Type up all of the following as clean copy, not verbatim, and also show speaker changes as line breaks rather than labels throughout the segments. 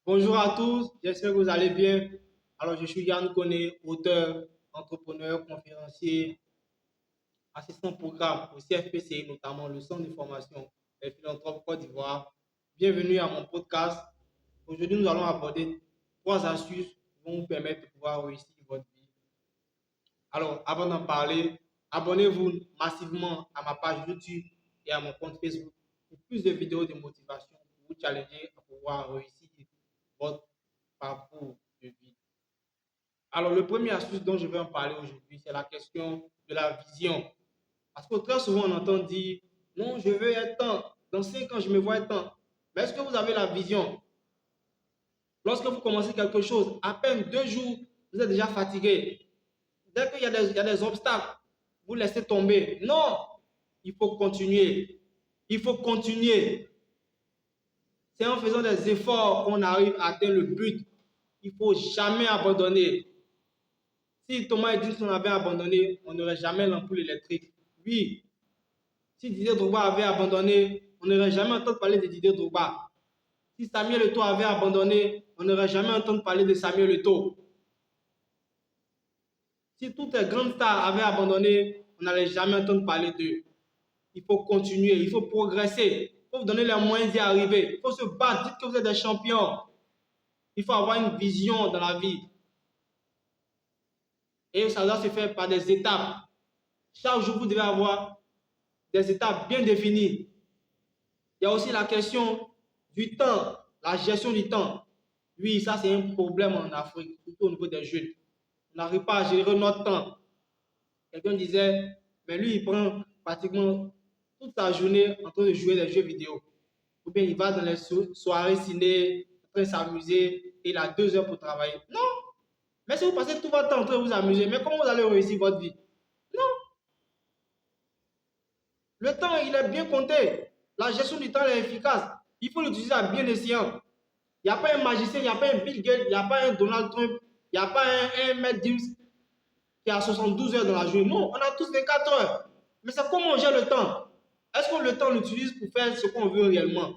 Bonjour à tous, j'espère que vous allez bien. Alors, je suis Yann Koné, auteur, entrepreneur, conférencier, assistant programme au CFPCI, notamment le Centre de formation des philanthropes Côte d'Ivoire. Bienvenue à mon podcast. Aujourd'hui, nous allons aborder 3 astuces qui vont vous permettre de pouvoir réussir votre vie. Alors, avant d'en parler, abonnez-vous massivement à ma page YouTube et à mon compte Facebook pour plus de vidéos de motivation pour vous challenger à pouvoir réussir votre parcours de vie. Alors, le premier astuce dont je vais en parler aujourd'hui, c'est la question de la vision. Parce que très souvent, on entend dire, non, je veux être temps, dans 5 ans, je me vois être temps. Mais est-ce que vous avez la vision? Lorsque vous commencez quelque chose, à peine 2 jours, vous êtes déjà fatigué. Dès qu'il y a des obstacles, vous laissez tomber. Non, il faut continuer. Il faut continuer. C'est en faisant des efforts qu'on arrive à atteindre le but. Il ne faut jamais abandonner. Si Thomas Edison avait abandonné, on n'aurait jamais l'ampoule électrique. Oui, si Didier Drogba avait abandonné, on n'aurait jamais entendu parler de Didier Drogba. Si Samuel Eto'o avait abandonné, on n'aurait jamais entendu parler de Samuel Eto'o. Si toutes les grandes stars avaient abandonné, on n'allait jamais entendre parler d'eux. Il faut continuer, il faut progresser, il faut vous donner les moyens d'y arriver, il faut se battre, dites que vous êtes des champions. Il faut avoir une vision dans la vie. Et ça doit se faire par des étapes. Chaque jour, vous devez avoir des étapes bien définies. Il y a aussi la question du temps, la gestion du temps. Oui, ça c'est un problème en Afrique, surtout au niveau des jeunes. On n'arrive pas à gérer notre temps. Quelqu'un disait, mais lui, il prend pratiquement toute sa journée en train de jouer des jeux vidéo. Ou bien il va dans les soirées ciné, en train de s'amuser, et il a 2 heures pour travailler. Non! Mais si vous passez tout votre temps en train de vous amuser, mais comment vous allez réussir votre vie? Non! Le temps, il est bien compté. La gestion du temps est efficace. Il faut l'utiliser à bien escient. Il n'y a pas un magicien, il n'y a pas un Bill Gates, il n'y a pas un Donald Trump, il n'y a pas un Matt James qui a 72 heures dans la journée. Non, on a tous 24 heures. Mais c'est comment on gère le temps. Est-ce que le temps l'utilise pour faire ce qu'on veut réellement?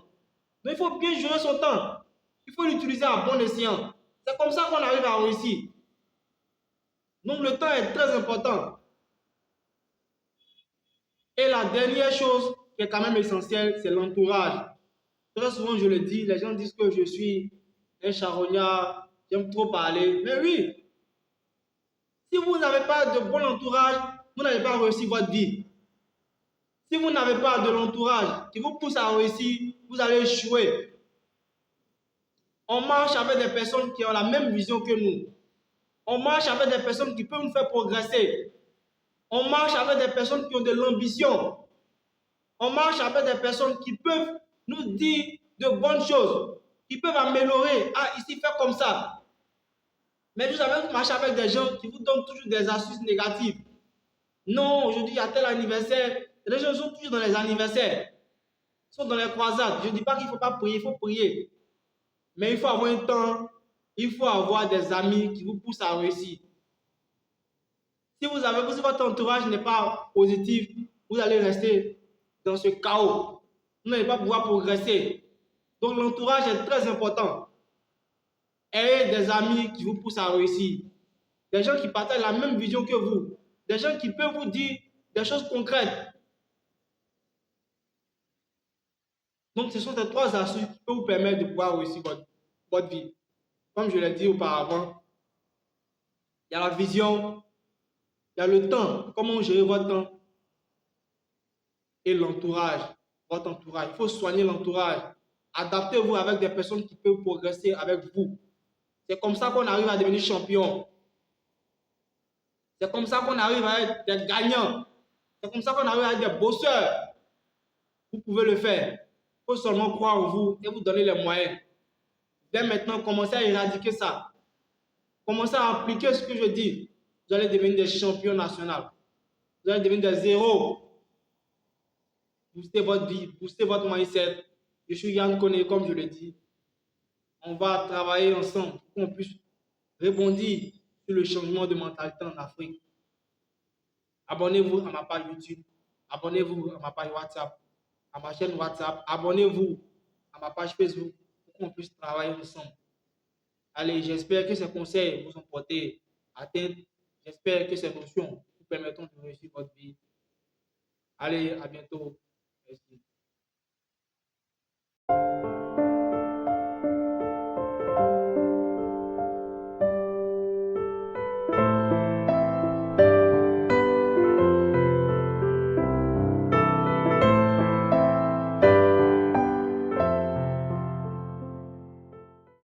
Donc il faut bien gérer son temps. Il faut l'utiliser à bon escient. C'est comme ça qu'on arrive à réussir. Donc le temps est très important. Et la dernière chose qui est quand même essentielle, c'est l'entourage. Très souvent, je le dis, les gens disent que je suis un charognard, j'aime trop parler. Mais oui, si vous n'avez pas de bon entourage, vous n'allez pas réussir votre vie. Si vous n'avez pas de l'entourage qui vous pousse à réussir, vous allez échouer. On marche avec des personnes qui ont la même vision que nous. On marche avec des personnes qui peuvent nous faire progresser. On marche avec des personnes qui ont de l'ambition. On marche avec des personnes qui peuvent nous dire de bonnes choses, qui peuvent améliorer. Ah, ici, fais comme ça. Mais vous avez marché avec des gens qui vous donnent toujours des astuces négatives. Non, aujourd'hui, il y a tel anniversaire. Les gens sont toujours dans les anniversaires. Ils sont dans les croisades. Je ne dis pas qu'il ne faut pas prier, il faut prier. Mais il faut avoir un temps, il faut avoir des amis qui vous poussent à réussir. Si votre entourage n'est pas positif, vous allez rester dans ce chaos. Vous n'allez pas pouvoir progresser. Donc l'entourage est très important. Ayez des amis qui vous poussent à réussir. Des gens qui partagent la même vision que vous. Des gens qui peuvent vous dire des choses concrètes. Donc ce sont ces 3 astuces qui peuvent vous permettre de pouvoir réussir votre vie. Comme je l'ai dit auparavant, il y a la vision, il y a le temps, comment gérer votre temps et l'entourage, votre entourage. Il faut soigner l'entourage. Adaptez-vous avec des personnes qui peuvent progresser avec vous. C'est comme ça qu'on arrive à devenir champion. C'est comme ça qu'on arrive à être des gagnants. C'est comme ça qu'on arrive à être des bosseurs. Vous pouvez le faire. Il faut seulement croire en vous et vous donner les moyens. Dès maintenant, commencez à éradiquer ça. Commencez à appliquer ce que je dis. Vous allez devenir des champions nationaux. Vous allez devenir des héros. Boostez votre vie, boostez votre mindset. Je suis Yann Koné, comme je le dis. On va travailler ensemble pour qu'on puisse rebondir sur le changement de mentalité en Afrique. Abonnez-vous à ma page YouTube. Abonnez-vous à ma page WhatsApp, à ma chaîne WhatsApp. Abonnez-vous à ma page Facebook pour qu'on puisse travailler ensemble. Allez, j'espère que ces conseils vous ont porté atteinte. J'espère que ces notions vous permettront de réussir votre vie. Allez, à bientôt. Merci.